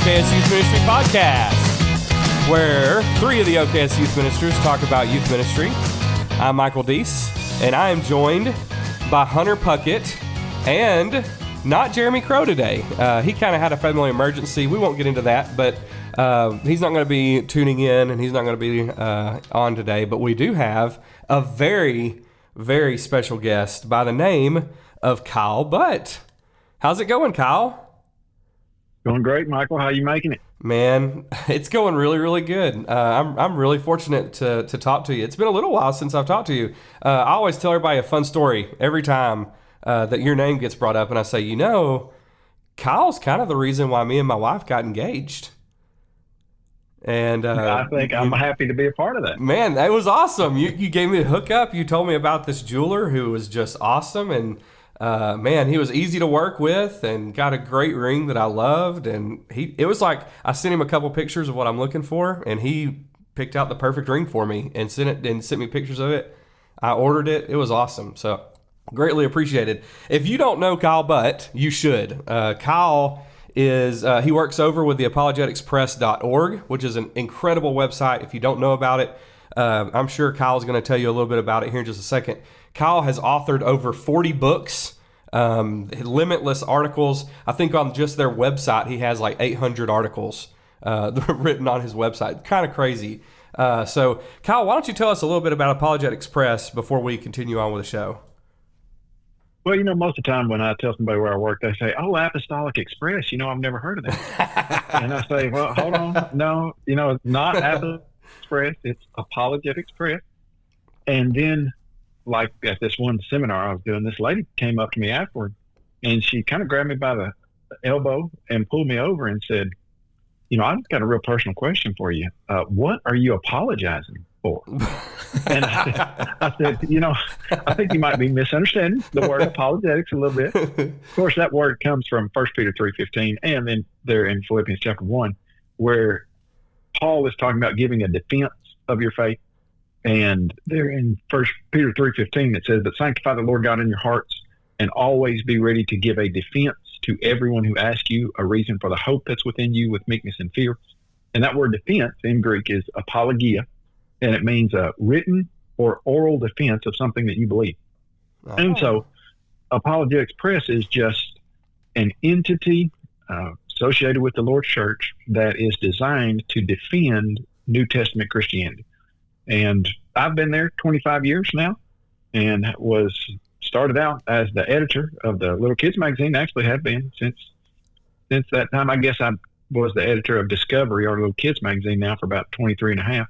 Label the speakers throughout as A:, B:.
A: OKS Youth Ministry Podcast, where three of the OKS Youth Ministers talk about youth ministry. I'm Michael Deese, and I am joined by Hunter Puckett and not Jeremy Crow today. He kind of had a family emergency. We won't get into that, but he's not going to be tuning in, and he's not going to be on today. But we do have a very, very special guest by the name of Kyle Butt. How's it going, Kyle?
B: Going great, Michael. How are you making it?
A: Man, it's going really, really good. I'm really fortunate to talk to you. It's been a little while since I've talked to you. I always tell everybody a fun story every time that your name gets brought up, and I say, you know, Kyle's kind of the reason why me and my wife got engaged. And
B: I think I'm happy to be a part of that.
A: Man, that was awesome. You gave me a hookup. You told me about this jeweler who was just awesome, and man, he was easy to work with and got a great ring that I loved. And it was like I sent him a couple pictures of what I'm looking for, and he picked out the perfect ring for me and sent me pictures of it. I ordered it. It was awesome. So greatly appreciated. If you don't know Kyle Butt, you should. Kyle is he works over with the apologeticspress.org, which is an incredible website. If you don't know about it, I'm sure Kyle's going to tell you a little bit about it here in just a second. Kyle has authored over 40 books, limitless articles. I think on just their website, he has like 800 articles written on his website. Kind of crazy. So, Kyle, why don't you tell us a little bit about Apologetics Press before we continue on with the show?
B: Well, you know, most of the time when I tell somebody where I work, they say, "Oh, Apostolic Express. You know, I've never heard of that." And I say, "Well, hold on. No, you know, it's not Apostolic Express. It's Apologetics Press." And then, like at this one seminar I was doing, this lady came up to me afterward, and she kind of grabbed me by the elbow and pulled me over and said, "You know, I've got a real personal question for you. What are you apologizing for?" And I said, "You know, I think you might be misunderstanding the word apologetics a little bit. Of course, that word comes from 1 Peter 3:15, and then there in Philippians chapter 1, where Paul is talking about giving a defense of your faith. And there in 1 Peter 3:15, it says, "But sanctify the Lord God in your hearts, and always be ready to give a defense to everyone who asks you a reason for the hope that's within you with meekness and fear." And that word defense in Greek is apologia, and it means a written or oral defense of something that you believe. Oh. And so Apologetics Press is just an entity associated with the Lord's Church that is designed to defend New Testament Christianity. And I've been there 25 years now, and started out as the editor of the Little Kids magazine. Actually have been since that time. I guess I was the editor of Discovery, our Little Kids magazine, now for about 23 and a half.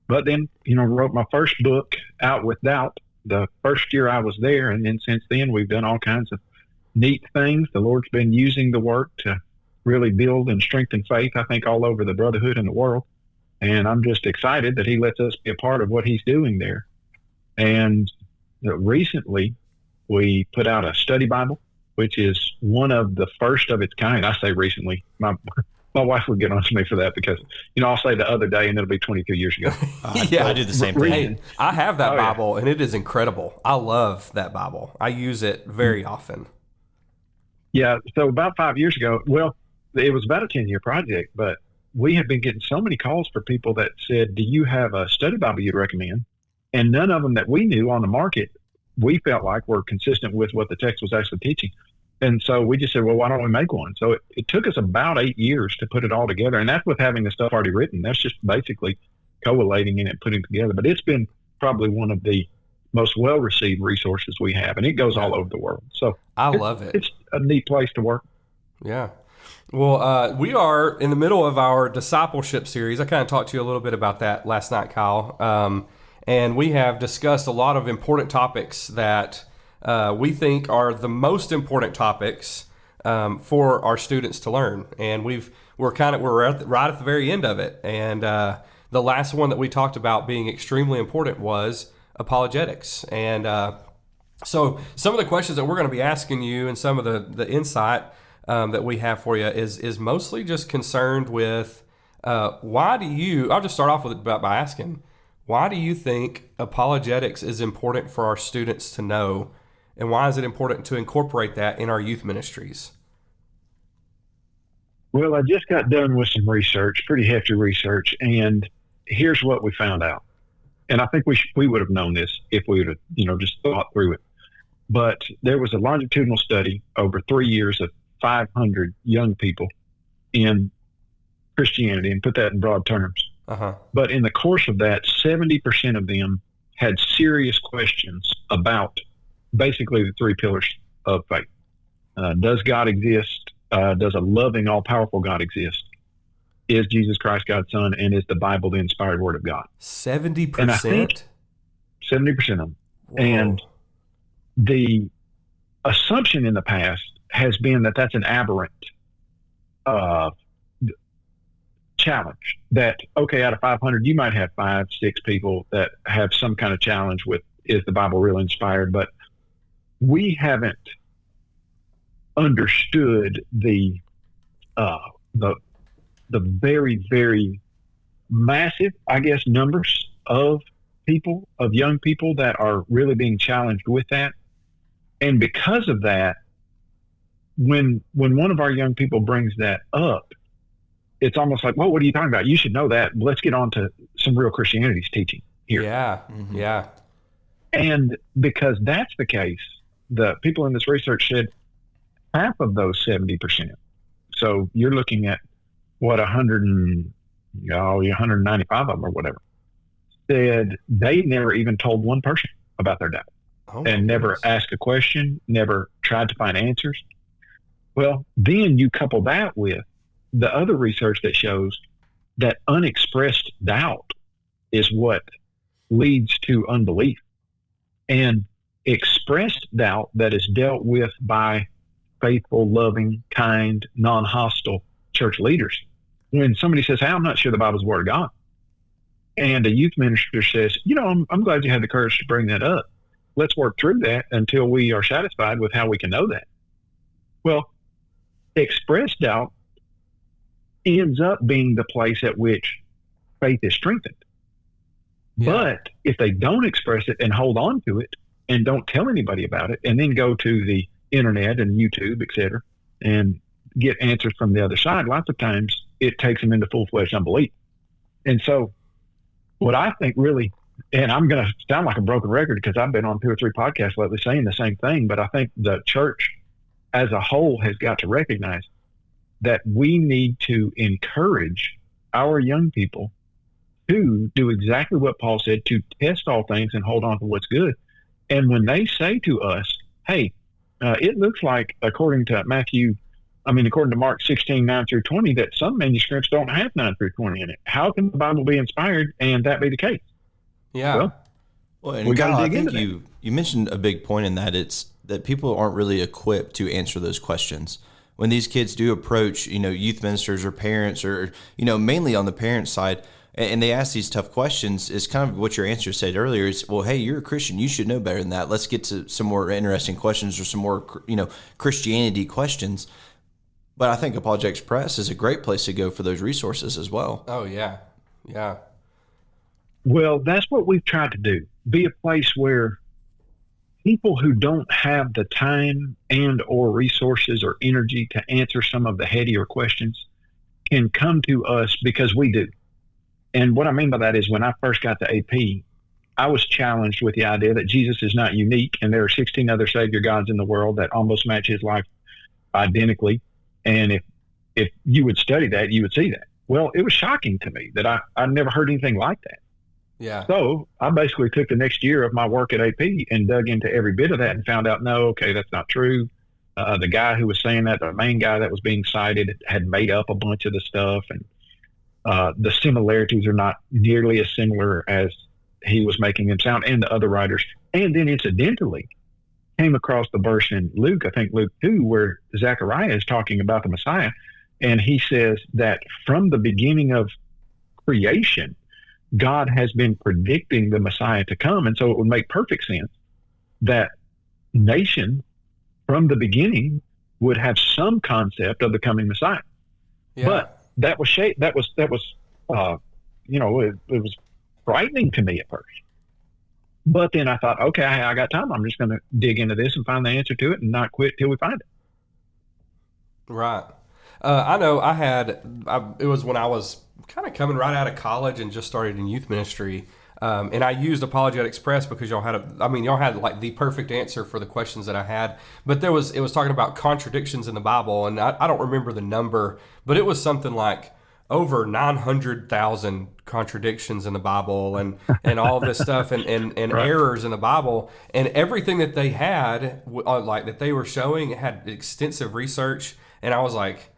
B: But then, you know, wrote my first book, Out with Doubt, the first year I was there. And then since then, we've done all kinds of neat things. The Lord's been using the work to really build and strengthen faith, I think, all over the brotherhood in the world. And I'm just excited that he lets us be a part of what he's doing there. And recently, we put out a study Bible, which is one of the first of its kind. I say recently. My wife would get on to me for that because, you know, I'll say the other day and it'll be 22 years ago.
A: Yeah,
C: I do the same thing.
A: Hey, I have that Bible, and it is incredible. I love that Bible. I use it very often.
B: Yeah, so about 5 years ago, well, it was about a 10-year project, but we have been getting so many calls for people that said, "Do you have a study Bible you'd recommend?" And none of them that we knew on the market, we felt like were consistent with what the text was actually teaching. And so we just said, well, why don't we make one? So it took us about 8 years to put it all together. And that's with having the stuff already written. That's just basically collating in it, putting it together. But it's been probably one of the most well-received resources we have. And it goes all over the world. So
A: I love it.
B: It's a neat place to work.
A: Yeah. Well, we are in the middle of our discipleship series. I kind of talked to you a little bit about that last night, Kyle. And we have discussed a lot of important topics that we think are the most important topics for our students to learn. And we're right at the very end of it. And the last one that we talked about being extremely important was apologetics. And so some of the questions that we're going to be asking you and some of the insight that we have for you is mostly just concerned with I'll just start off with by asking, why do you think apologetics is important for our students to know, and why is it important to incorporate that in our youth ministries?
B: Well, I just got done with some research, pretty hefty research, and here's what we found out. And I think we would have known this if we would have, just thought through it. But there was a longitudinal study over 3 years of 500 young people in Christianity, and put that in broad terms.
A: Uh-huh.
B: But in the course of that, 70% of them had serious questions about basically the three pillars of faith. Does God exist? Does a loving, all-powerful God exist? Is Jesus Christ God's Son? And is the Bible the inspired Word of God?
A: 70%?
B: And I think 70% of them.
A: Whoa.
B: And the assumption in the past has been that that's an aberrant challenge. That, okay, out of 500, you might have 5, 6 people that have some kind of challenge with, is the Bible really inspired? But we haven't understood the very, very massive, I guess, numbers of people, of young people that are really being challenged with that. And because of that, when one of our young people brings that up, it's almost like, well, what are you talking about? You should know that. Let's get on to some real Christianity's teaching here.
A: Yeah. Mm-hmm. Yeah.
B: And because that's the case, the people in this research said half of those 70%. So you're looking at what, 195 of them or whatever, said they never even told one person about their doubt, and never asked a question, never tried to find answers. Well, then you couple that with the other research that shows that unexpressed doubt is what leads to unbelief. And expressed doubt that is dealt with by faithful, loving, kind, non-hostile church leaders. When somebody says, hey, I'm not sure the Bible's the Word of God, and a youth minister says, I'm glad you had the courage to bring that up. Let's work through that until we are satisfied with how we can know that. Well, expressed doubt ends up being the place at which faith is strengthened. Yeah. But if they don't express it and hold on to it and don't tell anybody about it, and then go to the internet and YouTube, et cetera, and get answers from the other side, lots of times it takes them into full-fledged unbelief. And so what I think really, and I'm going to sound like a broken record because I've been on 2 or 3 podcasts lately saying the same thing, but I think the church as a whole has got to recognize that we need to encourage our young people to do exactly what Paul said, to test all things and hold on to what's good. And when they say to us, hey, it looks like according to Mark 16, 9 through 20, that some manuscripts don't have 9 through 20 in it. How can the Bible be inspired and that be the case?
A: Yeah.
C: Well, and Kyle, I think you mentioned a big point in that. It's that people aren't really equipped to answer those questions. When these kids do approach, youth ministers or parents, or, mainly on the parent side, and they ask these tough questions, is kind of what your answer said earlier is, well, hey, you're a Christian. You should know better than that. Let's get to some more interesting questions or some more, Christianity questions. But I think Apologetics Press is a great place to go for those resources as well.
A: Oh, yeah. Yeah.
B: Well, that's what we've tried to do. Be a place where people who don't have the time and or resources or energy to answer some of the headier questions can come to us because we do. And what I mean by that is when I first got to AP, I was challenged with the idea that Jesus is not unique and there are 16 other Savior gods in the world that almost match his life identically. And if you would study that, you would see that. Well, it was shocking to me that I never heard anything like that.
A: Yeah.
B: So I basically took the next year of my work at AP and dug into every bit of that and found out, no, okay, that's not true. The guy who was saying that, the main guy that was being cited, had made up a bunch of the stuff, and the similarities are not nearly as similar as he was making them sound, and the other writers. And then incidentally, came across the verse in Luke, I think Luke 2, where Zechariah is talking about the Messiah, and he says that from the beginning of creation, God has been predicting the Messiah to come. And so it would make perfect sense that nation from the beginning would have some concept of the coming Messiah. Yeah. But that was it was frightening to me at first. But then I thought, okay, I got time. I'm just going to dig into this and find the answer to it and not quit till we find it.
A: Right. I know it was when I was kind of coming right out of college and just started in youth ministry. And I used Apologetics Press because y'all had like the perfect answer for the questions that I had. But it was talking about contradictions in the Bible, and I don't remember the number, but it was something like over 900,000 contradictions in the Bible and all this stuff and
B: Right.
A: errors in the Bible, and everything that they had, like that they were showing, had extensive research, and I was like,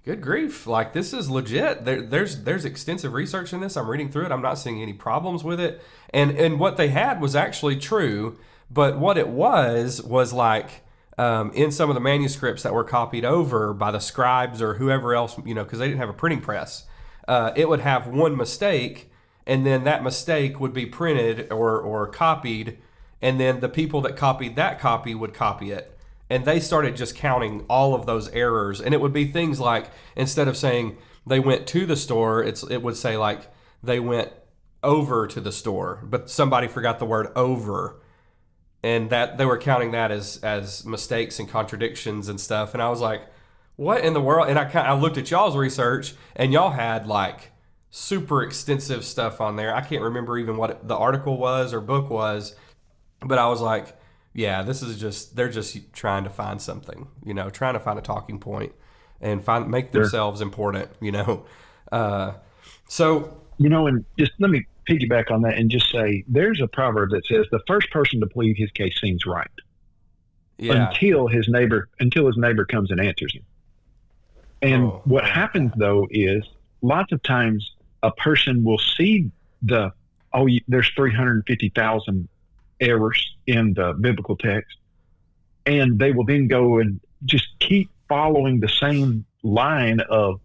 A: good grief, like this is legit. There's extensive research in this. I'm reading through it. I'm not seeing any problems with it. And what they had was actually true, but what it was like in some of the manuscripts that were copied over by the scribes or whoever else, because they didn't have a printing press, it would have one mistake, and then that mistake would be printed or copied, and then the people that copied that copy would copy it. And they started just counting all of those errors. And it would be things like, instead of saying they went to the store, it would say like they went over to the store, but somebody forgot the word over. And that they were counting that as mistakes and contradictions and stuff. And I was like, what in the world? And I looked at y'all's research, and y'all had like super extensive stuff on there. I can't remember even what the article was or book was, but I was like, yeah, they're just trying to find something, trying to find a talking point and make themselves important, So,
B: And just let me piggyback on that and just say, there's a proverb that says the first person to plead his case seems right
A: yeah,
B: until his neighbor comes and answers him. And what happens though is lots of times a person will see there's 350,000 errors in the biblical text, and they will then go and just keep following the same line of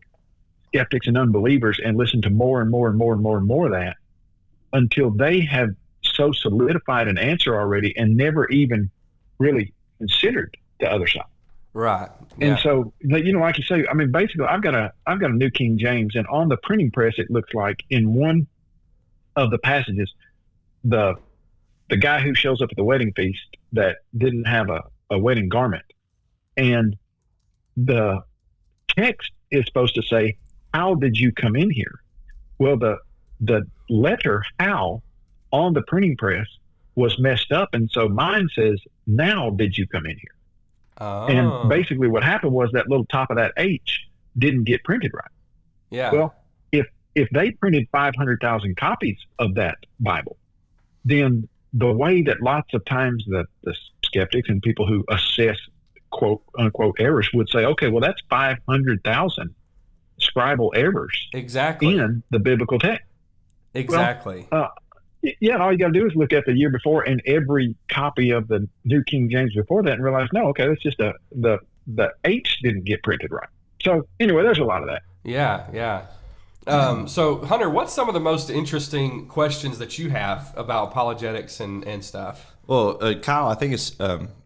B: skeptics and unbelievers and listen to more and more and more and more and more of that until they have so solidified an answer already and never even really considered the other side.
A: right. Yeah.
B: And so, like you say, I mean, basically, I've got a New King James, and on the printing press, it looks like in one of the passages, the guy who shows up at the wedding feast that didn't have a wedding garment, and the text is supposed to say, "How did you come in here?" Well, the letter "how" on the printing press was messed up, and so mine says, "Now did you come in here?"
A: Oh.
B: And basically what happened was that little top of that H didn't get printed right.
A: Yeah.
B: Well, if they printed 500,000 copies of that Bible, then the way that lots of times the skeptics and people who assess quote unquote errors would say, okay, well, that's 500,000 scribal errors
A: exactly
B: in the biblical text.
A: Exactly.
B: Well, yeah, all you got to do is look at the year before and every copy of the New King James before that and realize, no, okay, that's just the H didn't get printed right. So anyway, there's a lot of that.
A: Yeah, yeah. So Hunter, what's some of the most interesting questions that you have about apologetics and stuff?
C: Well, Kyle, I think it's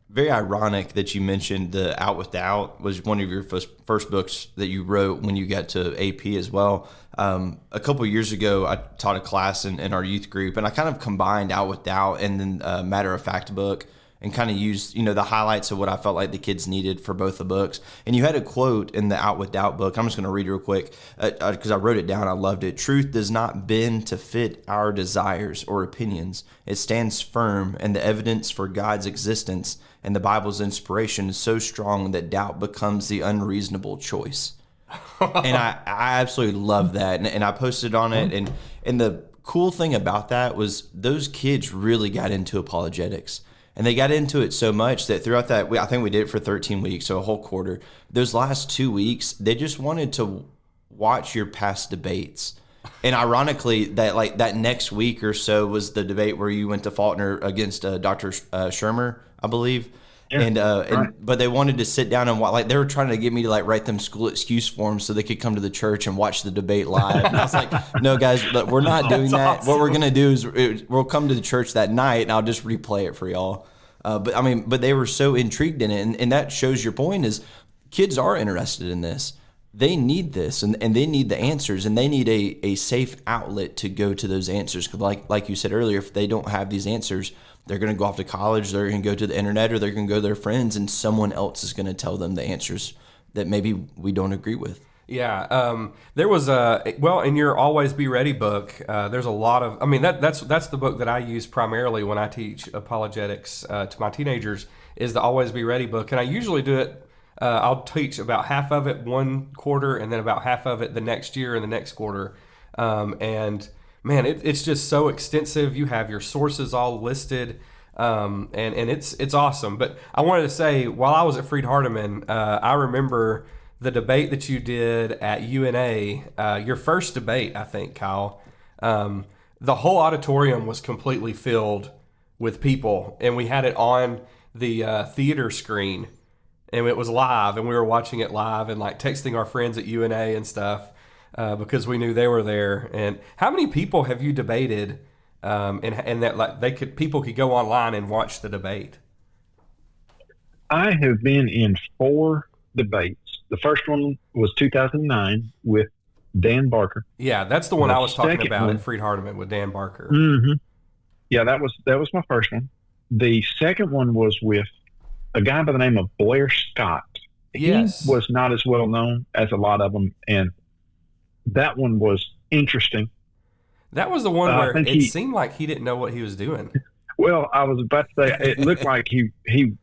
C: very ironic that you mentioned the Out with Doubt was one of your first books that you wrote when you got to AP as well. A couple of years ago, I taught a class in our youth group, and I kind of combined Out with Doubt and then Matter of Fact book, and kind of used, the highlights of what I felt like the kids needed for both the books. And you had a quote in the Out with Doubt book. I'm just going to read it real quick because I wrote it down. I loved it. Truth does not bend to fit our desires or opinions. It stands firm, and the evidence for God's existence and the Bible's inspiration is so strong that doubt becomes the unreasonable choice. And I absolutely love that. And I posted on it. And the cool thing about that was those kids really got into apologetics. And they got into it so much that throughout that, I think we did it for 13 weeks, so a whole quarter. Those last 2 weeks, they just wanted to watch your past debates. And ironically, that next week or so was the debate where you went to Faulkner against Dr. Shermer, I believe. Yeah, but they wanted to sit down and watch, they were trying to get me to write them school excuse forms so they could come to the church and watch the debate live. And I was like, no, guys, we're not doing that. Awesome. What we're going to do is we'll come to the church that night and I'll just replay it for y'all. But they were so intrigued in it. And that shows your point is kids are interested in this. They need this and they need the answers, and they need a safe outlet to go to those answers. Because like you said earlier, if they don't have these answers, they're going to go off to college, they're going to go to the internet, or they're going to go to their friends, and someone else is going to tell them the answers that maybe we don't agree with.
A: Yeah, there was in your Always Be Ready book, there's a lot of, that's the book that I use primarily when I teach apologetics to my teenagers, is the Always Be Ready book. And I usually do it, I'll teach about half of it one quarter and then about half of it the next year and the next quarter. And man, it's just so extensive. You have your sources all listed. And it's awesome. But I wanted to say, while I was at Freed-Hardeman, I remember the debate that you did at UNA, your first debate, I think, Kyle. The whole auditorium was completely filled with people, and we had it on the theater screen, and it was live, and we were watching it live and like texting our friends at UNA and stuff because we knew they were there. And how many people have you debated? And that like people could go online and watch the debate.
B: I have been in 4 debates. The first one was 2009 with Dan Barker.
A: Yeah, that's the one I was talking about
B: one,
A: at Freed-Hardeman with Dan Barker.
B: Mm-hmm. Yeah, that was my first one. The second one was with a guy by the name of Blair Scott.
A: Yes.
B: He was not as well known as a lot of them, and that one was interesting.
A: That was the one where it seemed like he didn't know what he was doing.
B: Well, I was about to say, it looked like he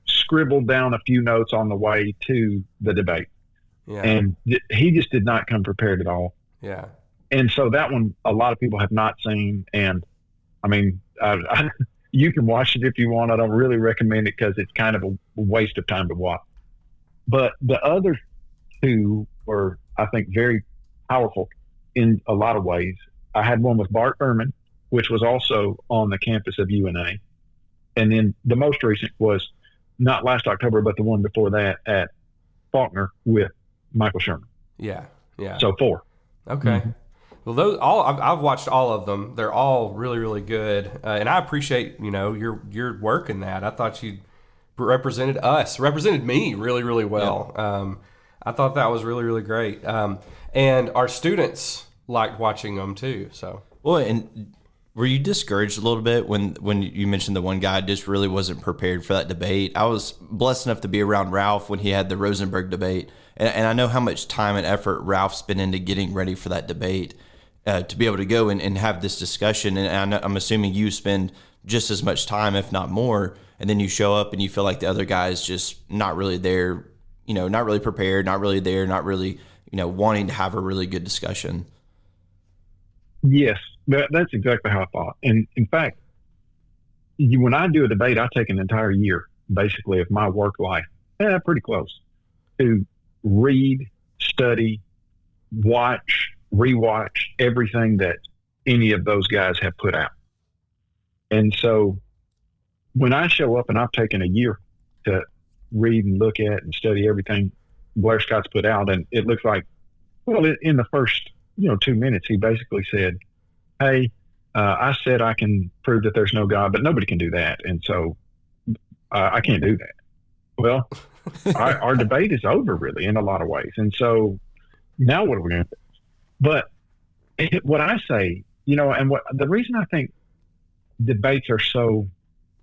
B: scribbled down a few notes on the way to the debate.
A: Yeah.
B: And he just did not come prepared at all.
A: Yeah.
B: And so that one, a lot of people have not seen. And I mean, you can watch it if you want. I don't really recommend it because it's kind of a waste of time to watch. But the other 2 were, I think, very powerful in a lot of ways. I had one with Bart Ehrman, which was also on the campus of UNA. And then the most recent was not last October, but the one before that at Faulkner with Michael Sherman.
A: Yeah. Yeah.
B: So 4.
A: Okay. Mm-hmm. Well, I've watched all of them. They're all really, really good. And I appreciate, your work in that. I thought you represented me really, really well. Yeah. I thought that was really, really great. And our students liked watching them too. So,
C: well, and were you discouraged a little bit when you mentioned the one guy just really wasn't prepared for that debate? I was blessed enough to be around Ralph when he had the Rosenberg debate, and I know how much time and effort Ralph's been into getting ready for that debate to be able to go and have this discussion. And I'm assuming you spend just as much time, if not more, and then you show up and you feel like the other guy's just not really there, not really prepared, not really there, not really, wanting to have a really good discussion.
B: Yes, that's exactly how I thought. And in fact, when I do a debate, I take an entire year, basically, of my work life, pretty close, to read, study, watch, rewatch everything that any of those guys have put out. And so when I show up and I've taken a year to read and look at and study everything Blair Scott's put out, and it looks like, well, in the first 2 minutes, he basically said, hey, I said I can prove that there's no God, but nobody can do that. And so I can't do that. Well, our debate is over, really, in a lot of ways. And so now what are we going to do? But what I say, and the reason I think debates are so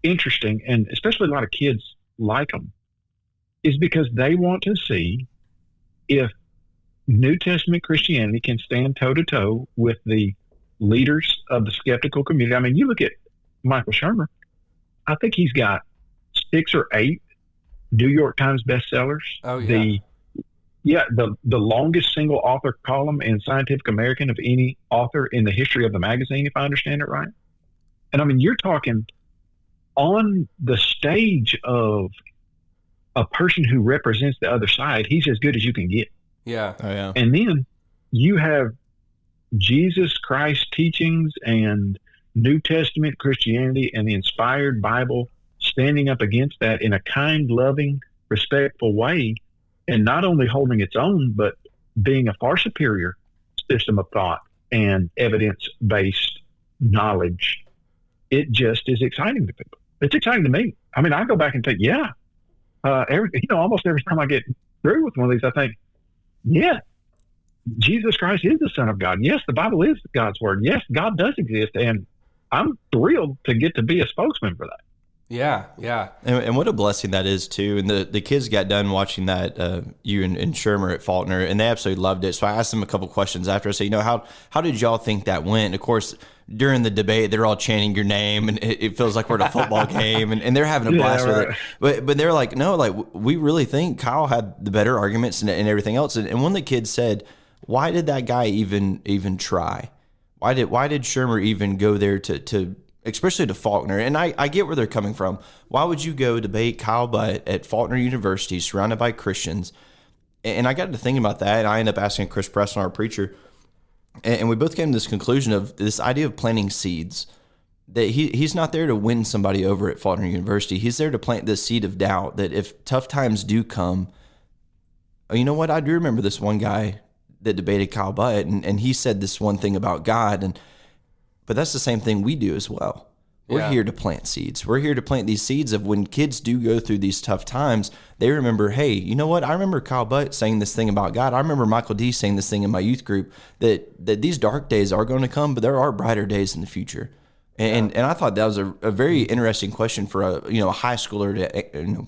B: interesting, and especially a lot of kids like them, is because they want to see if New Testament Christianity can stand toe-to-toe with the leaders of the skeptical community. I mean, you look at Michael Shermer. I think he's got 6 or 8 New York Times bestsellers.
A: Oh, yeah.
B: The longest single author column in Scientific American of any author in the history of the magazine, if I understand it right. And I mean, you're talking on the stage of a person who represents the other side. He's as good as you can get.
A: Yeah.
C: Oh, yeah.
B: And then you have Jesus Christ teachings and New Testament Christianity and the inspired Bible standing up against that in a kind, loving, respectful way, and not only holding its own, but being a far superior system of thought and evidence-based knowledge. It just is exciting to people. It's exciting to me. I mean, I go back and think, almost every time I get through with one of these, I think, yeah, Jesus Christ is the Son of God. Yes, the Bible is God's word. Yes, God does exist, and I'm thrilled to get to be a spokesman for that.
A: Yeah, yeah.
C: And what a blessing that is too. And the kids got done watching that, you and Shermer at Faulkner, and they absolutely loved it. So I asked them a couple questions after. I said, how did y'all think that went? And of course, during the debate, they're all chanting your name, and it feels like we're at a football game, and they're having a blast with it. But they're like, no, like we really think Kyle had the better arguments and everything else. And one of the kids said, why did that guy even try? Why did Shermer even go there to especially to Faulkner? And I get where they're coming from. Why would you go debate Kyle Butt at Faulkner University surrounded by Christians? And I got to thinking about that, and I ended up asking Chris Preston, our preacher, and we both came to this conclusion of this idea of planting seeds. That he's not there to win somebody over at Faulkner University. He's there to plant this seed of doubt that if tough times do come, you know what? I do remember this one guy that debated Kyle Butt, and he said this one thing about God, but that's the same thing we do as well. We're here to plant seeds. We're here to plant these seeds of when kids do go through these tough times, they remember, hey, you know what? I remember Kyle Butt saying this thing about God. I remember Michael Deese saying this thing in my youth group, that these dark days are going to come, but there are brighter days in the future. And I thought that was a very interesting question for a high schooler to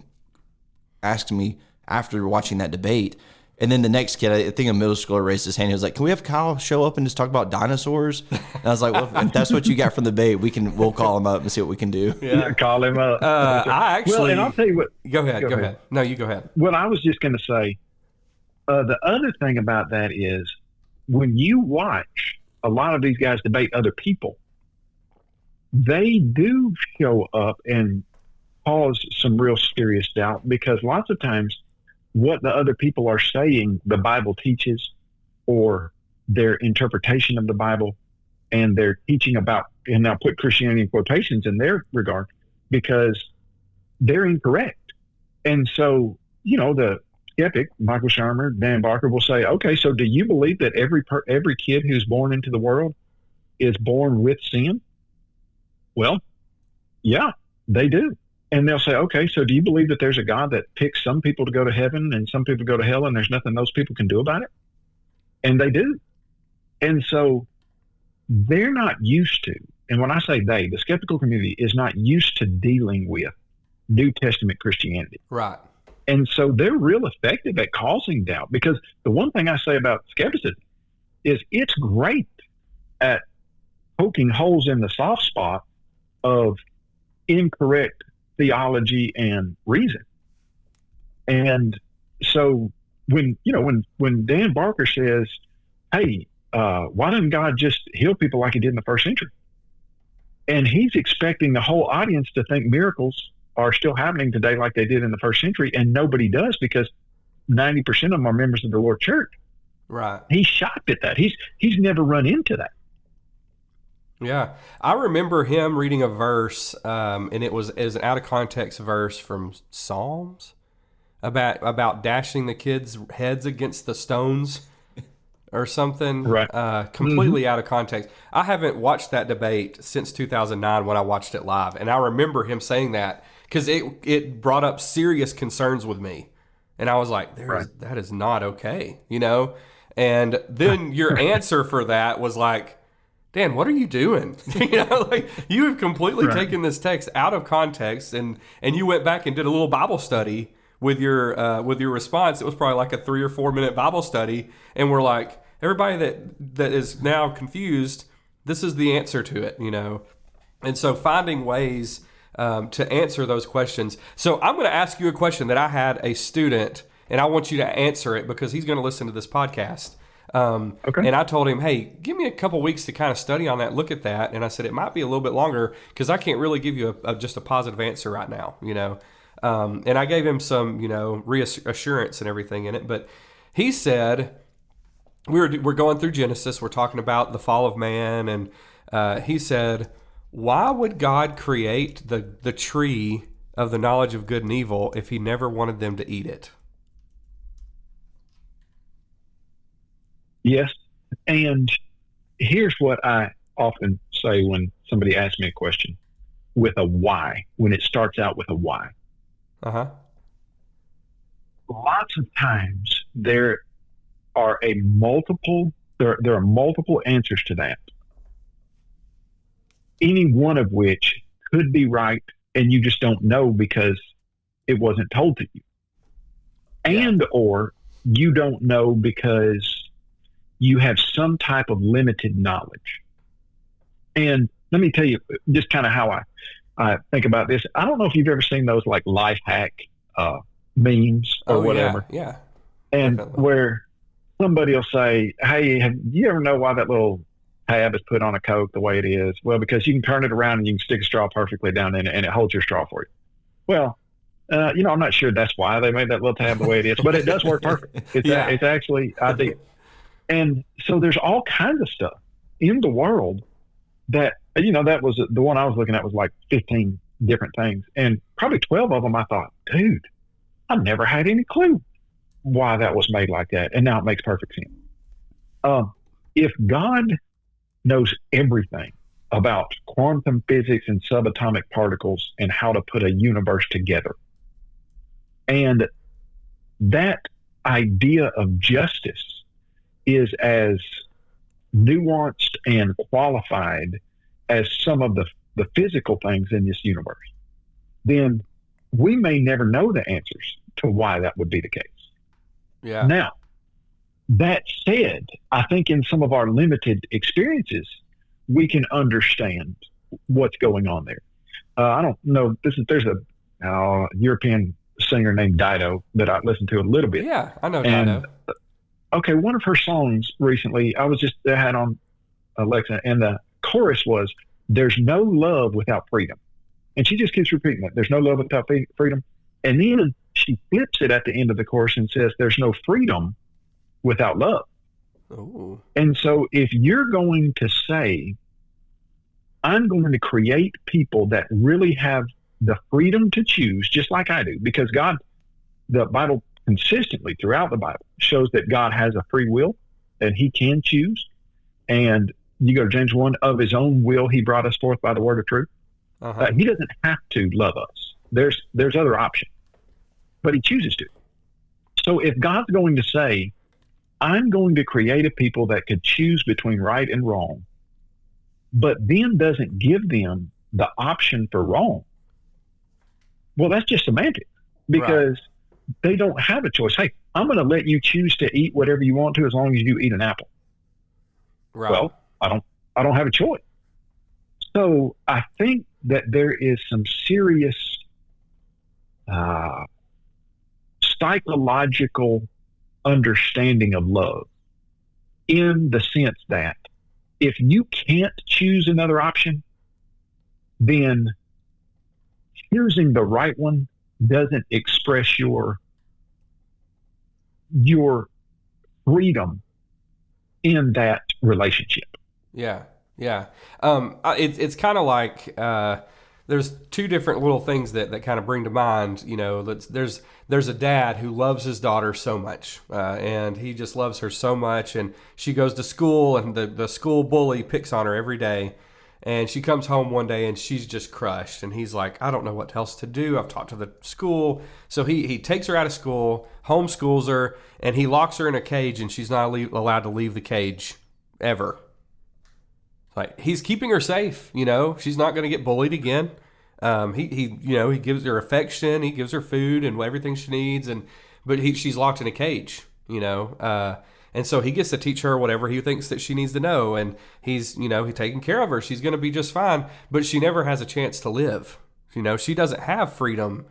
C: ask me after watching that debate. And then the next kid, I think a middle schooler, raised his hand. He was like, "Can we have Kyle show up and just talk about dinosaurs?" And I was like, "Well, if that's what you got from the debate, we'll call him up and see what we can do."
B: Yeah, call him up.
A: I actually.
B: Well, and I'll tell you what.
A: Go ahead. No, you go ahead.
B: Well, I was just going to say, the other thing about that is when you watch a lot of these guys debate other people, they do show up and cause some real serious doubt, because lots of times what the other people are saying the Bible teaches, or their interpretation of the Bible, and their teaching about, and I'll put Christianity in quotations in their regard, because they're incorrect. And so, the skeptic, Michael Shermer, Dan Barker, will say, okay, so do you believe that every kid who's born into the world is born with sin? Well, yeah, they do. And they'll say, okay, so do you believe that there's a God that picks some people to go to heaven and some people to go to hell, and there's nothing those people can do about it? And they do. And so they're not used to, and when I say they, the skeptical community is not used to dealing with New Testament Christianity.
A: Right.
B: And so they're real effective at causing doubt, because the one thing I say about skepticism is it's great at poking holes in the soft spot of incorrect theology and reason. And so when Dan Barker says, hey, why doesn't God just heal people like he did in the first century? And he's expecting the whole audience to think miracles are still happening today like they did in the first century, and nobody does, because 90% of them are members of the Lord Church.
A: Right.
B: He's shocked at that. He's never run into that.
A: Yeah. I remember him reading a verse, and it was an out of context verse from Psalms about dashing the kids' heads against the stones or something.
B: Right.
A: Completely out of context. I haven't watched that debate since 2009 when I watched it live. And I remember him saying that because it brought up serious concerns with me. And I was like, that is not okay, And then your answer for that was like, Dan, what are you doing? You have completely taken this text out of context, and you went back and did a little Bible study with your response. It was probably like a 3 or 4 minute Bible study, and we're like, everybody that is now confused, this is the answer to it, And so finding ways to answer those questions. So I'm going to ask you a question that I had a student, and I want you to answer it because he's going to listen to this podcast.
B: Okay.
A: And I told him, hey, give me a couple weeks to kind of study on that, look at that. And I said, it might be a little bit longer because I can't really give you just a positive answer right now, And I gave him some, reassurance and everything in it. But he said, we're going through Genesis. We're talking about the fall of man. And he said, why would God create the tree of the knowledge of good and evil if he never wanted them to eat it?
B: Yes. And here's what I often say when somebody asks me a question with a why, when it starts out with a why.
A: Uh-huh.
B: Lots of times there are multiple answers to that, any one of which could be right and you just don't know because it wasn't told to you. And or you don't know because you have some type of limited knowledge. And let me tell you just kind of how I think about this. I don't know if you've ever seen those like life hack memes or whatever.
A: Yeah.
B: And
A: Definitely.
B: where somebody will say, hey, do you ever know why that little tab is put on a Coke the way it is? Well, because you can turn it around and you can stick a straw perfectly down in it and it holds your straw for you. Well, I'm not sure that's why they made that little tab the way it is, but it does work perfect. It's actually ideal. And so there's all kinds of stuff in the world that, that was the one I was looking at was like 15 different things. And probably 12 of them I thought, dude, I never had any clue why that was made like that. And now it makes perfect sense. If God knows everything about quantum physics and subatomic particles and how to put a universe together, and that idea of justice is as nuanced and qualified as some of the physical things in this universe, then we may never know the answers to why that would be the case.
A: Yeah.
B: Now, that said, I think in some of our limited experiences, we can understand what's going on there. I don't know. There's a European singer named Dido that I listened to a little bit.
A: Yeah, I know
B: and,
A: Dido.
B: Okay, one of her songs recently, I had on Alexa, and the chorus was, "There's no love without freedom," and she just keeps repeating that. There's no love without freedom, and then she flips it at the end of the chorus and says, "There's no freedom without love."
A: Ooh.
B: And so, if you're going to say, "I'm going to create people that really have the freedom to choose," just like I do, because God, the Bible consistently throughout the Bible shows that God has a free will, that he can choose. And you go to James 1, of his own will, he brought us forth by the word of truth. He doesn't have to love us. There's other options, but he chooses to. So if God's going to say, I'm going to create a people that could choose between right and wrong, but then doesn't give them the option for wrong, well, that's just semantics, because they don't have a choice. Hey, I'm going to let you choose to eat whatever you want to as long as you eat an apple.
A: Right.
B: Well, I don't have a choice. So I think that there is some serious psychological understanding of love, in the sense that if you can't choose another option, then choosing the right one doesn't express your freedom in that relationship.
A: Yeah. It's kind of like there's two different little things that kind of bring to mind. There's a dad who loves his daughter so much, and he just loves her so much, and she goes to school, and the school bully picks on her every day. And she comes home one day and she's just crushed. And he's like, I don't know what else to do. I've talked to the school. So he takes her out of school, homeschools her, and he locks her in a cage, and she's not allowed to leave the cage ever. Like, he's keeping her safe, she's not going to get bullied again. He gives her affection, he gives her food and everything she needs, but she's locked in a cage, and so he gets to teach her whatever he thinks that she needs to know, and he's taking care of her. She's going to be just fine, but she never has a chance to live. She doesn't have freedom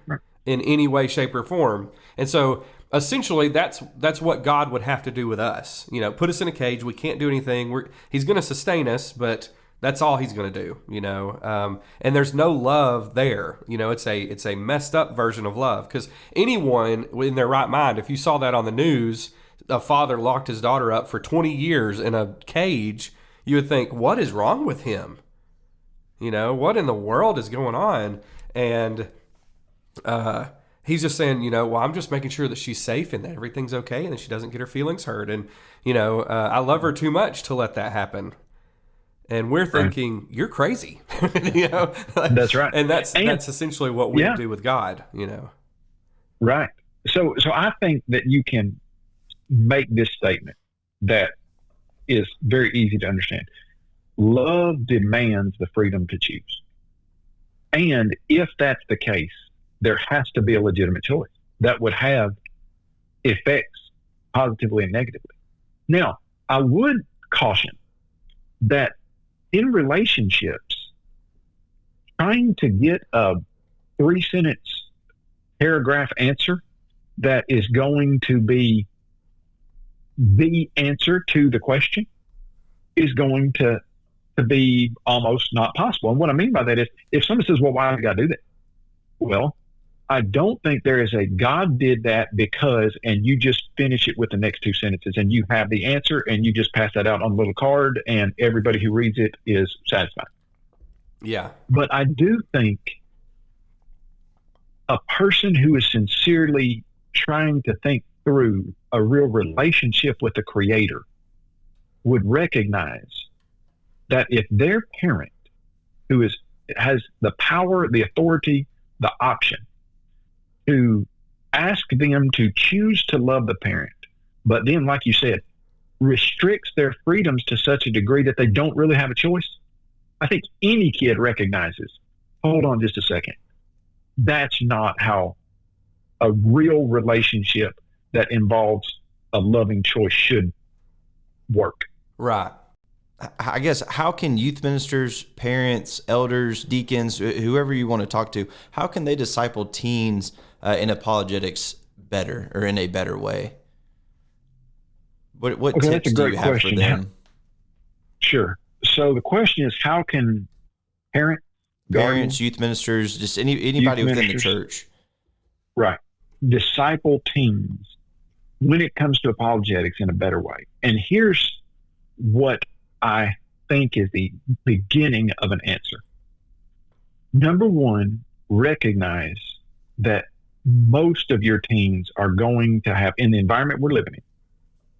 A: in any way, shape, or form. And so essentially that's what God would have to do with us. Put us in a cage. We can't do anything. He's going to sustain us, but that's all he's going to do, and there's no love there. It's a messed up version of love, because anyone in their right mind, if you saw that on the news, a father locked his daughter up for 20 years in a cage, you would think, what is wrong with him? What in the world is going on? And he's just saying, well, I'm just making sure that she's safe and that everything's okay and that she doesn't get her feelings hurt. And, I love her too much to let that happen. And we're thinking, you're crazy.
B: That's right.
A: And that's essentially what we do with God,
B: Right. So I think that you can make this statement that is very easy to understand. Love demands the freedom to choose. And if that's the case, there has to be a legitimate choice that would have effects positively and negatively. Now, I would caution that in relationships, trying to get a 3-sentence paragraph answer that is going to be the answer to the question is going to be almost not possible. And what I mean by that is, if someone says, well, why do you got to do that? Well, I don't think there is a God did that because, and you just finish it with the next 2 sentences and you have the answer and you just pass that out on a little card and everybody who reads it is satisfied.
A: Yeah.
B: But I do think a person who is sincerely trying to think through a real relationship with the Creator would recognize that if their parent who has the power, the authority, the option to ask them to choose to love the parent, but then, like you said, restricts their freedoms to such a degree that they don't really have a choice, I think any kid recognizes, hold on just a second, that's not how a real relationship that involves a loving choice should work.
A: Right.
C: I guess, how can youth ministers, parents, elders, deacons, whoever you want to talk to, how can they disciple teens in apologetics better or in a better way? What tips do you have for them?
B: Sure. So the question is, how can parents,
C: youth ministers, just anybody within the church,
B: right, disciple teens when it comes to apologetics in a better way? And here's what I think is the beginning of an answer. Number one, recognize that most of your teens are going to have, in the environment we're living in,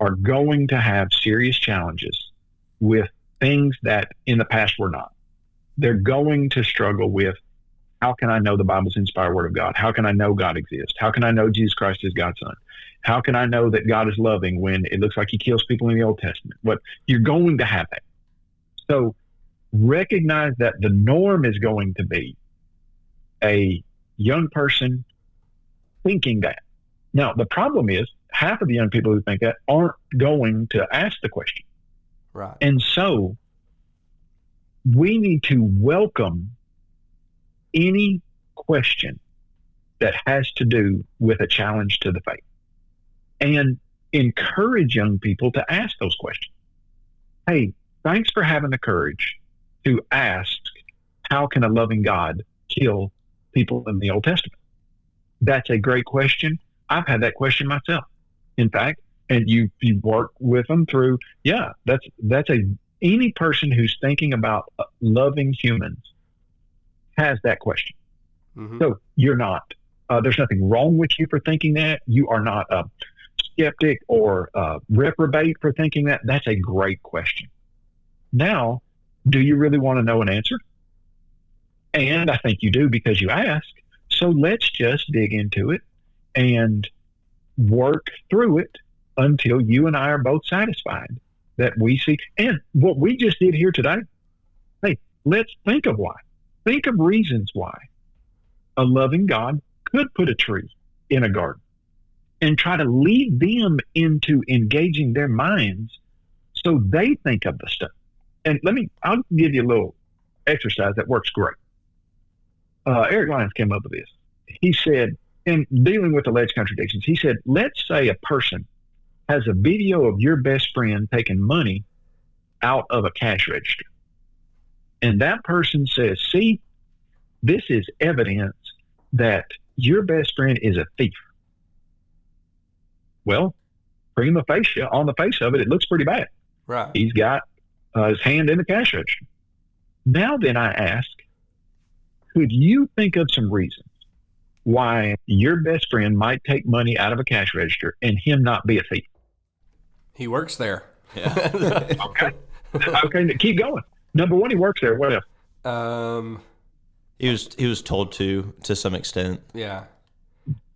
B: are going to have serious challenges with things that in the past were not. They're going to struggle with, how can I know the Bible's inspired word of God? How can I know God exists? How can I know Jesus Christ is God's son? How can I know that God is loving when it looks like he kills people in the Old Testament? But you're going to have that. So recognize that the norm is going to be a young person thinking that. Now, the problem is half of the young people who think that aren't going to ask the question.
A: Right.
B: And so we need to welcome any question that has to do with a challenge to the faith and encourage young people to ask those questions. Hey, thanks for having the courage to ask, how can a loving God kill people in the Old Testament? That's a great question. I've had that question myself, in fact, and you work with them through, any person who's thinking about loving humans has that question. Mm-hmm. So you're not, there's nothing wrong with you for thinking that. You are not a skeptic or a reprobate for thinking that. That's a great question. Now, do you really want to know an answer? And I think you do because you ask. So let's just dig into it and work through it until you and I are both satisfied that we see. And what we just did here today, hey, let's think of why. Think of reasons why a loving God could put a tree in a garden and try to lead them into engaging their minds so they think of the stuff. And I'll give you a little exercise that works great. Eric Lyons came up with this. He said, in dealing with alleged contradictions, he said, let's say a person has a video of your best friend taking money out of a cash register. And that person says, see, this is evidence that your best friend is a thief. Well, prima facie, on the face of it, it looks pretty bad.
A: Right.
B: He's got his hand in the cash register. Now then I ask, could you think of some reasons why your best friend might take money out of a cash register and him not be a thief?
A: He works there.
C: Yeah.
B: Okay, keep going. Number one, he works there. What else?
C: He was told to some extent.
A: Yeah.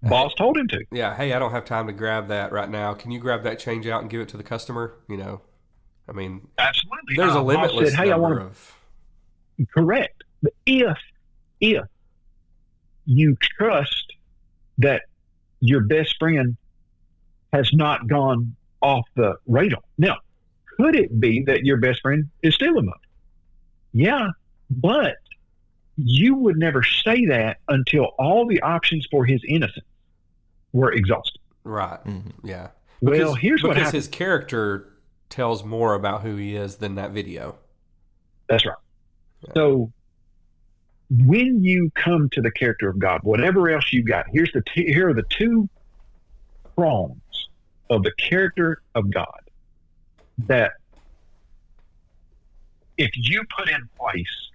B: Boss told him to.
A: Yeah. Hey, I don't have time to grab that right now. Can you grab that change out and give it to the customer? I mean,
B: absolutely.
A: There's a limitless
B: said, hey,
A: number of.
B: Correct. But if if you trust that your best friend has not gone off the radar. Now, could it be that your best friend is stealing money? Yeah, but you would never say that until all the options for his innocence were exhausted.
A: Right. Mm-hmm. Yeah.
B: Well, here's what happens.
A: Because his character tells more about who he is than that video.
B: That's right. Yeah. So when you come to the character of God, whatever else you got, here are the two prongs of the character of God that if you put in place,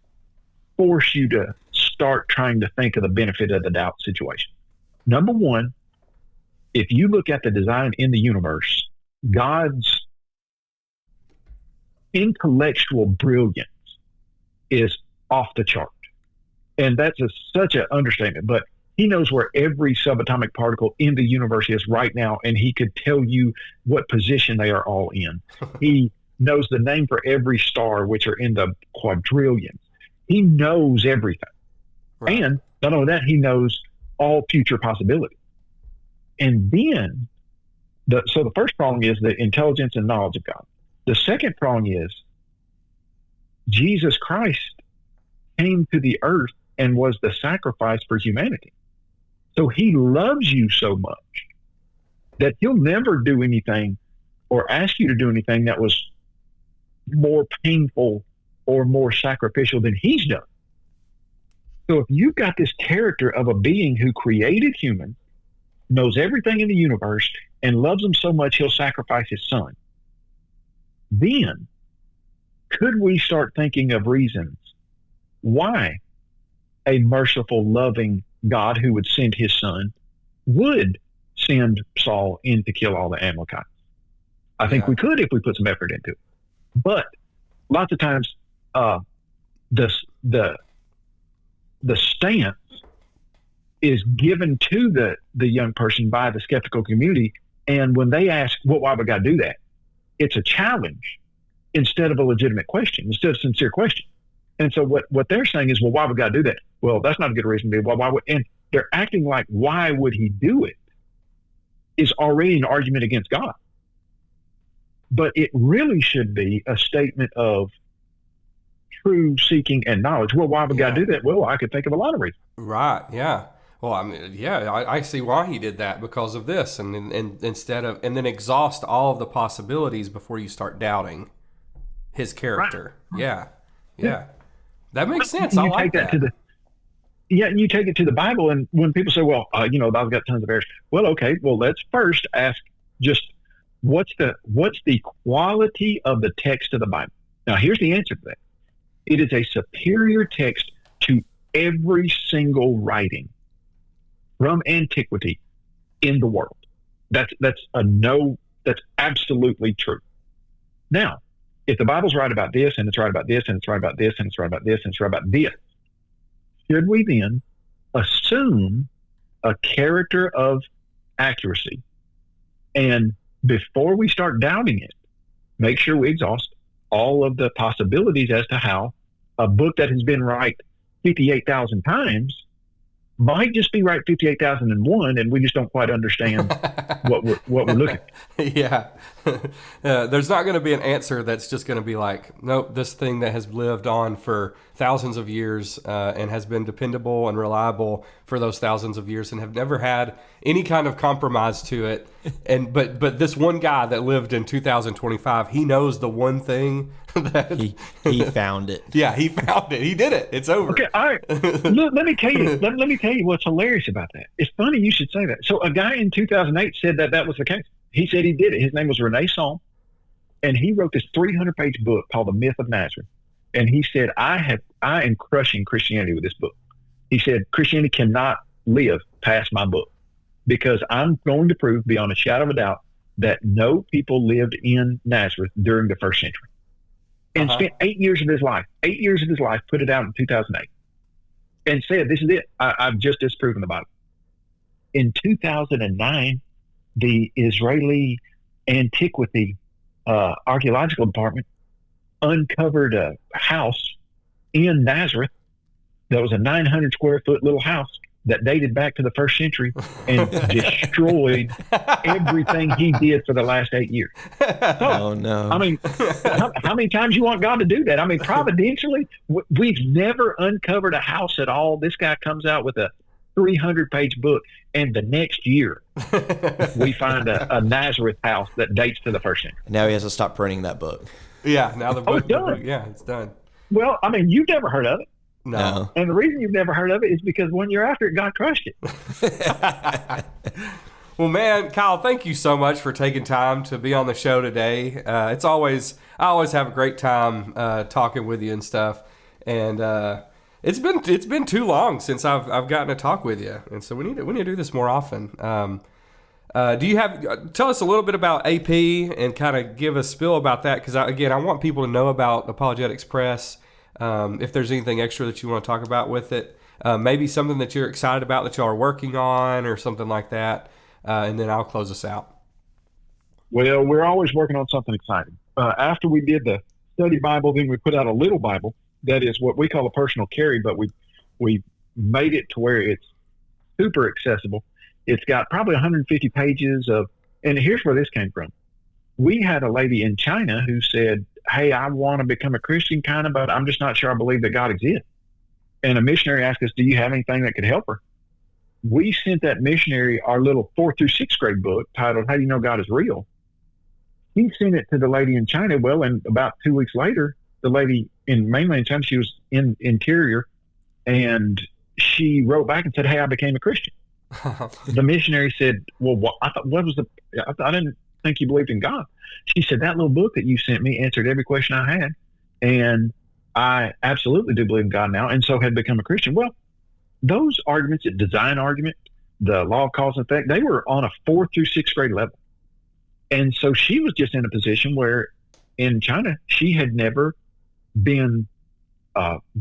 B: force you to start trying to think of the benefit of the doubt situation. Number one, if you look at the design in the universe, God's intellectual brilliance is off the chart. And that's such an understatement, but he knows where every subatomic particle in the universe is right now, and he could tell you what position they are all in. He knows the name for every star, which are in the quadrillions. He knows everything. Right. And not only that, he knows all future possibilities. And then, so the first prong is the intelligence and knowledge of God. The second prong is Jesus Christ came to the earth and was the sacrifice for humanity. So he loves you so much that he'll never do anything or ask you to do anything that was more painful or more sacrificial than he's done. So if you've got this character of a being who created humans, knows everything in the universe, and loves them so much he'll sacrifice his son, then could we start thinking of reasons why a merciful, loving God who would send his son would send Saul in to kill all the Amalekites? I think we could if we put some effort into it. But lots of times the stance is given to the young person by the skeptical community, and when they ask, well, why would God do that? It's a challenge instead of a legitimate question, instead of a sincere question. And so what they're saying is, well, why would God do that? Well, that's not a good reason to be. Well, why would? And they're acting like why would he do it is already an argument against God. But it really should be a statement of true seeking and knowledge. Well, why would God do that? Well, I could think of a lot of reasons.
A: Right. Yeah. Well, I mean, I see why he did that because of this, and instead of, and then exhaust all of the possibilities before you start doubting his character. Right. Yeah. That makes sense. I like that.
B: And you take it to the Bible, and when people say, well, the Bible's got tons of errors. Well, okay, well, let's first ask just what's the quality of the text of the Bible? Now, here's the answer to that. It is a superior text to every single writing from antiquity in the world. That's absolutely true. Now, if the Bible's right about this, and it's right about this, and it's right about this, and it's right about this, and it's right about this, should we then assume a character of accuracy? And before we start doubting it, make sure we exhaust all of the possibilities as to how a book that has been right 58,000 times might just be right 58,001, and we just don't quite understand what we're looking at.
A: Yeah. There's not going to be an answer that's just going to be like, nope, this thing that has lived on for thousands of years and has been dependable and reliable for those thousands of years and have never had any kind of compromise to it. And but this one guy that lived in 2025, he knows the one thing that
C: he found it.
A: Yeah, he found it. He did it. It's over.
B: Okay, all right. Look, let me tell you. Let me tell you what's hilarious about that. It's funny you should say that. So a guy in 2008 said that was the case. He said he did it. His name was Rene Psalm, and he wrote this 300-page book called The Myth of Nazareth. And he said, I am crushing Christianity with this book. He said, Christianity cannot live past my book because I'm going to prove beyond a shadow of a doubt that no people lived in Nazareth during the first century. And spent 8 years of his life, put it out in 2008 and said, this is it. I've just disproven the Bible. In 2009, the Israeli Antiquity Archaeological Department uncovered a house in Nazareth that was a 900 square foot little house that dated back to the first century and destroyed everything he did for the last 8 years. So,
C: Oh, no.
B: I mean, how many times you want God to do that? I mean, providentially, we've never uncovered a house at all. This guy comes out with a 300-page book, and the next year we find a Nazareth house that dates to the first century.
C: Now he has to stop printing that book.
A: Yeah, now the book,
B: it's done.
A: yeah, it's done.
B: Well, I mean, you've never heard of it.
A: No.
B: And the reason you've never heard of it is because when you're after it, God crushed it.
A: Well, man, Kyle, thank you so much for taking time to be on the show today. I always have a great time talking with you and stuff. And it's been too long since I've gotten to talk with you, and so we need to do this more often. Do you tell us a little bit about AP and kind of give a spill about that? Because I want people to know about Apologetics Press. If there's anything extra that you want to talk about with it, maybe something that you're excited about that y'all are working on or something like that. And then I'll close us out.
B: Well, we're always working on something exciting. After we did the study Bible, then we put out a little Bible that is what we call a personal carry, but we made it to where it's super accessible. It's got probably 150 pages and here's where this came from. We had a lady in China who said, "Hey, I want to become a Christian kind of, but I'm just not sure I believe that God exists." And a missionary asked us, "Do you have anything that could help her?" We sent that missionary our little 4th through 6th grade book titled, "How Do You Know God Is Real?" He sent it to the lady in China. Well, and about 2 weeks later, the lady in mainland China, she was in interior, and she wrote back and said, "Hey, I became a Christian." The missionary said, "Well, I didn't think you believed in God." She said, "That little book that you sent me answered every question I had, and I absolutely do believe in God now, and so had become a Christian." Well, those arguments, the design argument, the law of cause and effect, they were on a 4th through 6th grade level. And so she was just in a position where in China, she had never been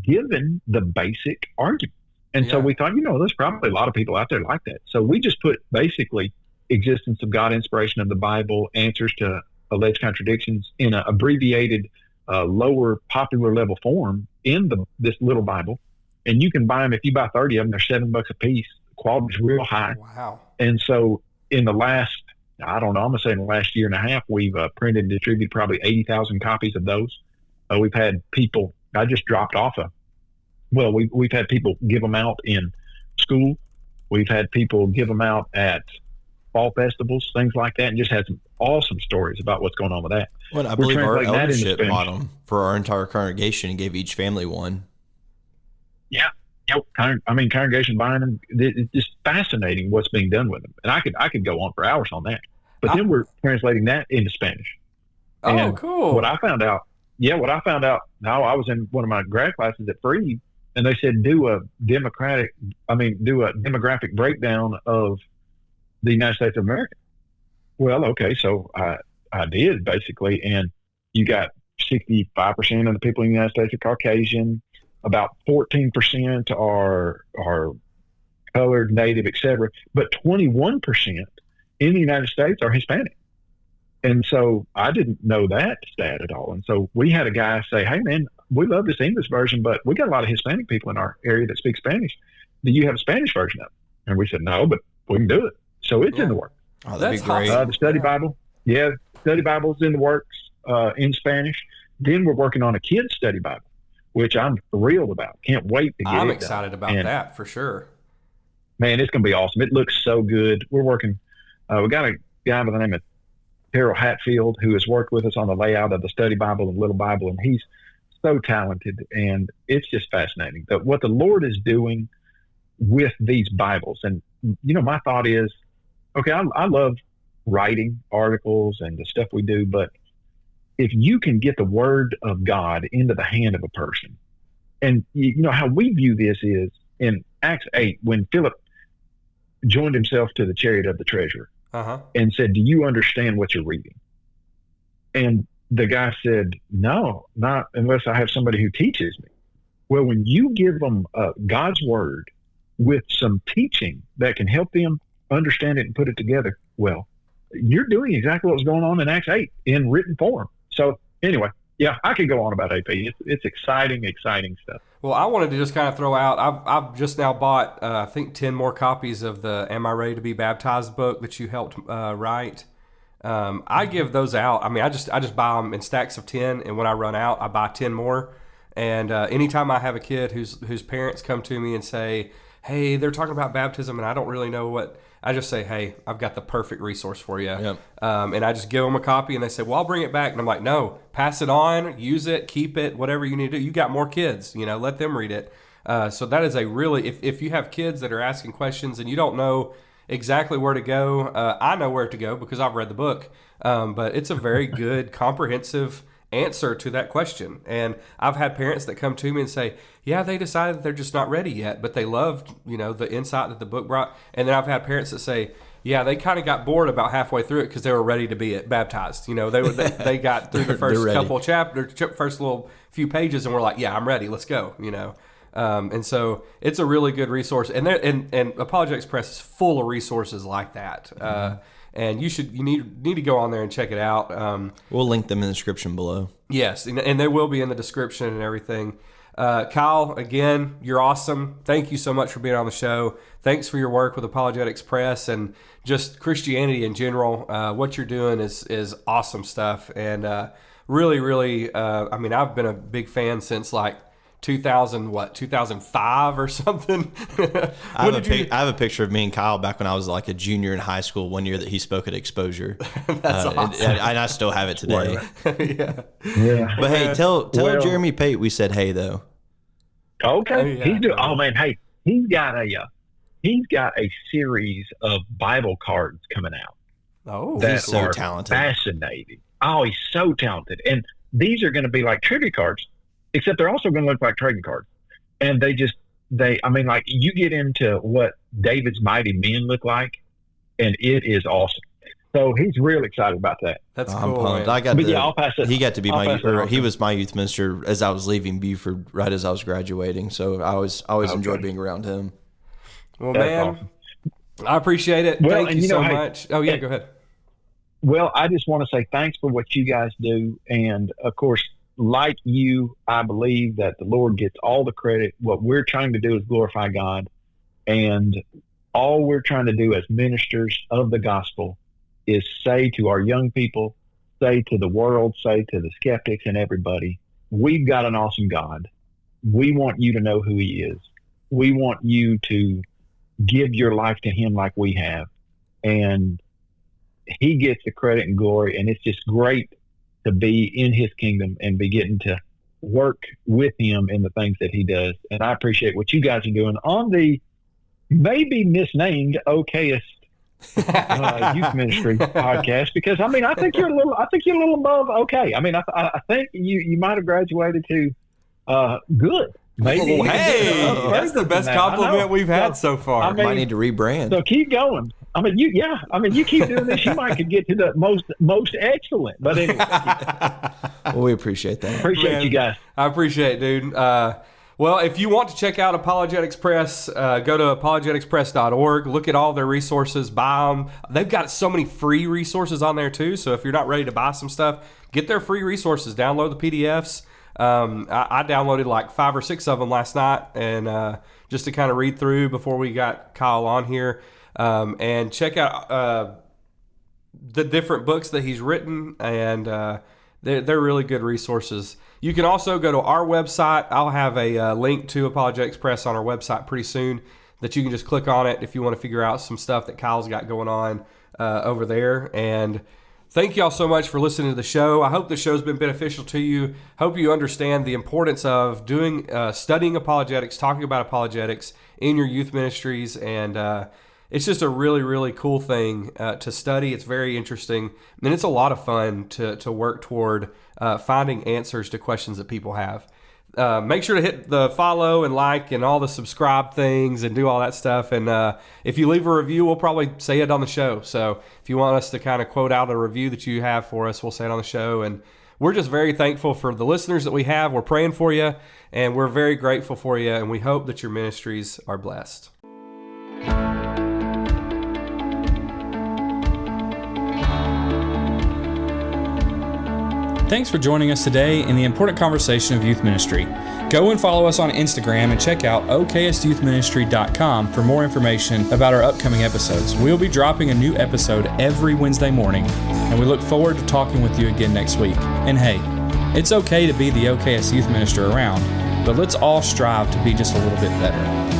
B: given the basic argument. And so we thought, there's probably a lot of people out there like that. So we just put basically existence of God, inspiration of the Bible, answers to alleged contradictions in an abbreviated, lower popular level form in this little Bible. And you can buy them. If you buy 30 of them, they're $7 a piece. The quality's real high.
A: Wow.
B: And so in the last, I don't know, I'm going to say in the last year and a half, we've printed and distributed probably 80,000 copies of those. We've had people, I just dropped off we've had people give them out in school. We've had people give them out at fall festivals, things like that, and just had some awesome stories about what's going on with that.
C: Well, I believe our eldership model for our entire congregation and gave each family one.
B: Yeah. Congregation buying them, it's just fascinating what's being done with them. And I could go on for hours on that. But then we're translating that into Spanish.
A: Oh, cool.
B: What I found out, now I was in one of my grad classes at Freed, and they said do a demographic breakdown of the United States of America. Well, okay, so I did basically, and you got 65% of the people in the United States are Caucasian, about 14% are colored, native, etc., but 21% in the United States are Hispanic. And so I didn't know that stat at all. And so we had a guy say, "Hey, man, we love this English version, but we got a lot of Hispanic people in our area that speak Spanish. Do you have a Spanish version of it?" And we said, "No, but we can do it." So it's in the works.
C: Oh, that'd be great.
B: The study Bible. Yeah, study Bible's in the works in Spanish. Then we're working on a kid's study Bible, which I'm thrilled about. Can't wait to get it
A: I'm
B: done.
A: excited about that for sure.
B: Man, it's going to be awesome. It looks so good. We're working. We got a guy by the name of Terrell Hatfield who has worked with us on the layout of the study Bible and little Bible, and he's so talented, and it's just fascinating what the Lord is doing with these Bibles. And, my thought is, okay, I love writing articles and the stuff we do, but if you can get the word of God into the hand of a person, and how we view this is in Acts 8, when Philip joined himself to the chariot of the treasurer and said, "Do you understand what you're reading?" And the guy said, "No, not unless I have somebody who teaches me." Well, when you give them God's word with some teaching that can help them understand it and put it together, well, you're doing exactly what's going on in Acts 8 in written form. So anyway, yeah, I could go on about AP. It's exciting stuff.
A: Well, I wanted to just kind of throw out, I've just now bought, I think 10 more copies of the Am I Ready to Be Baptized book that you helped write. I give those out. I mean, I just buy them in stacks of 10, and when I run out, I buy 10 more. And anytime I have a kid whose parents come to me and say, hey, they're talking about baptism and I don't really know what, I just say, hey, I've got the perfect resource for you. Yep. And I just give them a copy, and they say, well, I'll bring it back. And I'm like, no, pass it on, use it, keep it, whatever you need to do. You got more kids, let them read it. So that is a really, if you have kids that are asking questions and you don't know exactly where to go, I know where to go because I've read the book. But it's a very good, comprehensive answer to that question. And I've had parents that come to me and say, yeah, they decided that they're just not ready yet, but they loved, the insight that the book brought. And then I've had parents that say, yeah, they kind of got bored about halfway through it because they were ready to be baptized. They got through the first couple of chapters, first little few pages, and we're like, yeah, I'm ready. Let's go. And so it's a really good resource. And Apologetics Press is full of resources like that. And you need to go on there and check it out.
C: We'll link them in the description below.
A: Yes, and they will be in the description and everything. Kyle, again, you're awesome. Thank you so much for being on the show. Thanks for your work with Apologetics Press and just Christianity in general. What you're doing is awesome stuff. And really, really, I've been a big fan since 2005 or something.
C: I have a picture of me and Kyle back when I was like a junior in high school, one year that he spoke at Exposure.
A: That's awesome.
C: And I still have it today.
A: Yeah.
C: But hey, tell Jeremy Pate we said hey though.
B: Okay. Hey, he's got a series of Bible cards coming out.
A: Oh,
C: he's so talented.
B: Fascinating. Oh, he's so talented. And these are going to be like trivia cards, except they're also going to look like trading cards. And you get into what David's mighty men look like, and it is awesome. So he's really excited about that.
A: That's cool.
C: I'll pass it. He got to be he was my youth minister as I was leaving Buford right as I was graduating. So I always enjoyed being around him.
A: Well, that's awesome. I appreciate it. Thank you so much. Oh yeah, go ahead.
B: Well, I just want to say thanks for what you guys do. And of course, like you, I believe that the Lord gets all the credit. What we're trying to do is glorify God. And all we're trying to do as ministers of the gospel is say to our young people, say to the world, say to the skeptics and everybody, we've got an awesome God. We want you to know who he is. We want you to give your life to him like we have. And he gets the credit and glory. And it's just great to be in his kingdom and be getting to work with him in the things that he does. And I appreciate what you guys are doing on the maybe misnamed okayest youth ministry podcast, because I think you're a little above okay. I think you might have graduated to good. Maybe.
A: Oh, hey, that's the best compliment we've had so far.
C: Might need to rebrand.
B: So keep going. You keep doing this, you might could get to the most excellent. But anyway,
C: well, we appreciate that.
B: Appreciate you guys.
A: I appreciate it, dude. Well, if you want to check out Apologetics Press, go to apologeticspress.org. Look at all their resources. Buy them. They've got so many free resources on there, too. So if you're not ready to buy some stuff, get their free resources. Download the PDFs. I downloaded like 5 or 6 of them last night, and just to kind of read through before we got Kyle on here. And check out the different books that he's written, and they're really good resources. You can also go to our website. I'll have a link to Apologetics Press on our website pretty soon that you can just click on it if you want to figure out some stuff that Kyle's got going on over there. And thank y'all so much for listening to the show. I hope the show's been beneficial to you. Hope you understand the importance of studying apologetics, talking about apologetics in your youth ministries, and it's just a really, really cool thing to study. It's very interesting, and it's a lot of fun to work toward finding answers to questions that people have. Make sure to hit the follow and like and all the subscribe things and do all that stuff. And if you leave a review, we'll probably say it on the show. So if you want us to kind of quote out a review that you have for us, we'll say it on the show. And we're just very thankful for the listeners that we have. We're praying for you, and we're very grateful for you. And we hope that your ministries are blessed.
D: Thanks for joining us today in the important conversation of youth ministry. Go and follow us on Instagram and check out oksyouthministry.com for more information about our upcoming episodes. We'll be dropping a new episode every Wednesday morning, and we look forward to talking with you again next week. And hey, it's okay to be the OKS Youth Minister around, but let's all strive to be just a little bit better.